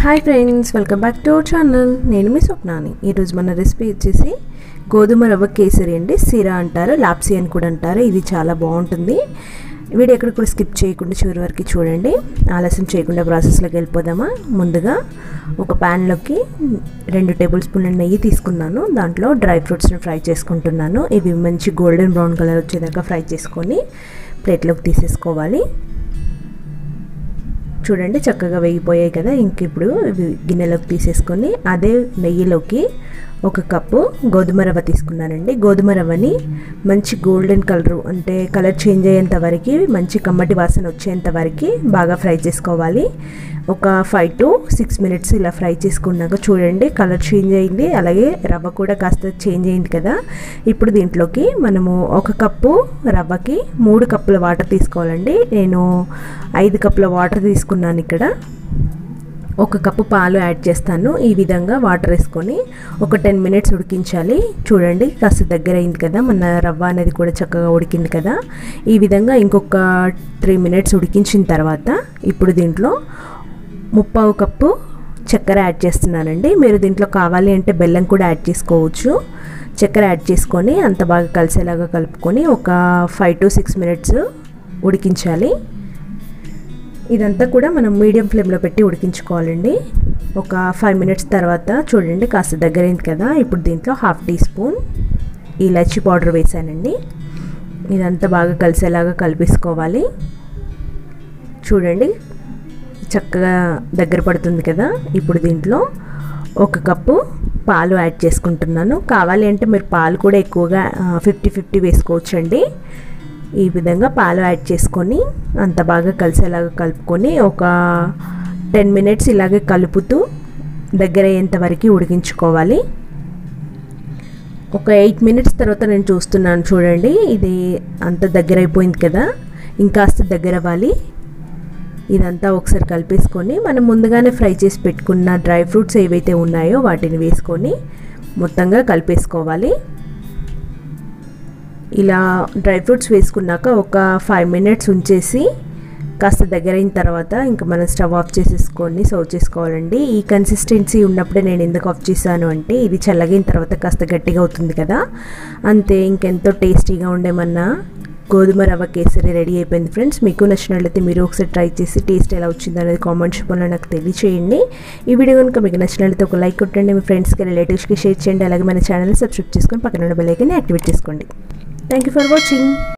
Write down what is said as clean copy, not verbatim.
Hi friends, welcome back to our channel. నేను మీ స్వప్నాని. ఈరోజు మన రెసిపీ వచ్చేసి గోధుమ రవ్వ కేసరి అండి. సిరా అంటారు, లాప్సీ అని కూడా అంటారు. ఇది చాలా బాగుంటుంది. వీడియో ఎక్కడ కూడా స్కిప్ చేయకుండా చివరి వరకు చూడండి. ఆలస్యం చేయకుండా ప్రాసెస్లోకి వెళ్ళిపోదామా. ముందుగా ఒక ప్యాన్లోకి 2 టేబుల్ స్పూన్ల నెయ్యి తీసుకున్నాను. దాంట్లో డ్రై ఫ్రూట్స్ని ఫ్రై చేసుకుంటున్నాను. ఇవి మంచి గోల్డెన్ బ్రౌన్ కలర్ వచ్చేదాకా ఫ్రై చేసుకొని ప్లేట్లోకి తీసేసుకోవాలి. చూడండి, చక్కగా వేగిపోయాయి కదా. ఇంక ఇప్పుడు ఇవి గిన్నెలోకి తీసేసుకొని అదే నెయ్యిలోకి 1 కప్పు గోధుమ రవ్వ తీసుకున్నానండి. గోధుమ రవ్వని మంచి గోల్డెన్ కలర్, అంటే కలర్ చేంజ్ అయ్యేంత వరకు, మంచి కమ్మటి వాసన వచ్చేంత వరకు బాగా ఫ్రై చేసుకోవాలి. ఒక 5 to 6 మినిట్స్ ఇలా ఫ్రై చేసుకున్నాక చూడండి కలర్ చేంజ్ అయింది, అలాగే రవ్వ కూడా కాస్త చేంజ్ అయింది కదా. ఇప్పుడు దీంట్లోకి మనము 1 కప్పు రవ్వకి 3 కప్పుల వాటర్ తీసుకోవాలండి. నేను 5 కప్పుల వాటర్ తీసుకున్నాను. ఇక్కడ 1 కప్పు పాలు యాడ్ చేస్తాను. ఈ విధంగా వాటర్ వేసుకొని ఒక 10 మినిట్స్ ఉడికించాలి. చూడండి కాస్త దగ్గర అయింది కదా, మన రవ్వ అనేది కూడా చక్కగా ఉడికింది కదా. ఈ విధంగా ఇంకొక 3 మినిట్స్ ఉడికించిన తర్వాత ఇప్పుడు దీంట్లో 3/4 కప్పు చక్కెర యాడ్ చేస్తున్నానండి. మీరు దీంట్లో కావాలి అంటే బెల్లం కూడా యాడ్ చేసుకోవచ్చు. చక్కెర యాడ్ చేసుకొని అంత బాగా కలిసేలాగా కలుపుకొని ఒక 5 to 6 మినిట్స్ ఉడికించాలి. ఇదంతా కూడా మనం మీడియం ఫ్లేమ్లో పెట్టి ఉడికించుకోవాలండి. ఒక 5 మినిట్స్ తర్వాత చూడండి కాస్త దగ్గరైంది కదా. ఇప్పుడు దీంట్లో 1/2 టీ స్పూన్ ఇలాచీ పౌడర్ వేసానండి. ఇదంతా బాగా కలిసేలాగా కలిపేసుకోవాలి. చూడండి చక్కగా దగ్గర పడుతుంది కదా. ఇప్పుడు దీంట్లో 1 కప్పు పాలు యాడ్ చేసుకుంటున్నాను. కావాలి అంటే మీరు పాలు కూడా ఎక్కువగా 50-50 వేసుకోవచ్చండి. ఈ విధంగా పాలు యాడ్ చేసుకొని అంత బాగా కలిసేలాగా కలుపుకొని ఒక 10 మినిట్స్ ఇలాగే కలుపుతూ దగ్గర అయ్యేంత వరకు ఉడికించుకోవాలి. ఒక 8 మినిట్స్ తర్వాత నేను చూస్తున్నాను. చూడండి ఇది అంత దగ్గర అయిపోయింది కదా, ఇంకాస్త దగ్గర అవ్వాలి. ఇదంతా ఒకసారి కలిపేసుకొని మనం ముందుగానే ఫ్రై చేసి పెట్టుకున్న డ్రై ఫ్రూట్స్ ఏవైతే ఉన్నాయో వాటిని వేసుకొని మొత్తంగా కలిపేసుకోవాలి. ఇలా డ్రై ఫ్రూట్స్ వేసుకున్నాక ఒక 5 మినిట్స్ ఉంచేసి కాస్త దగ్గర అయిన తర్వాత ఇంకా మనం స్టవ్ ఆఫ్ చేసేసుకొని సర్వ్ చేసుకోవాలండి. ఈ కన్సిస్టెన్సీ ఉన్నప్పుడే నేను ఎందుకు ఆఫ్ చేశాను అంటే ఇది చల్లగిన తర్వాత కాస్త గట్టిగా అవుతుంది కదా. అంతే, ఇంకెంతో టేస్టీగా ఉండేమన్నా గోధుమ రవ్వ కేసరి రెడీ అయిపోయింది ఫ్రెండ్స్. మీకు నచ్చినట్లయితే మీరు ఒకసారి ట్రై చేసి టేస్ట్ ఎలా వచ్చింది అనేది కామెంట్స్ రూపంలో నాకు తెలియచేయండి. ఈ వీడియో కనుక మీకు నచ్చినట్లయితే ఒక లైక్ కొట్టండి, మీ ఫ్రెండ్స్కి రిలేటివ్స్కి షేర్ చేయండి. అలాగే మన ఛానల్ని సబ్స్క్రైబ్ చేసుకొని పక్కన ఉన్న బెల్ ఐకాన్ని యాక్టివేట్ చేసుకోండి. Thank you for watching.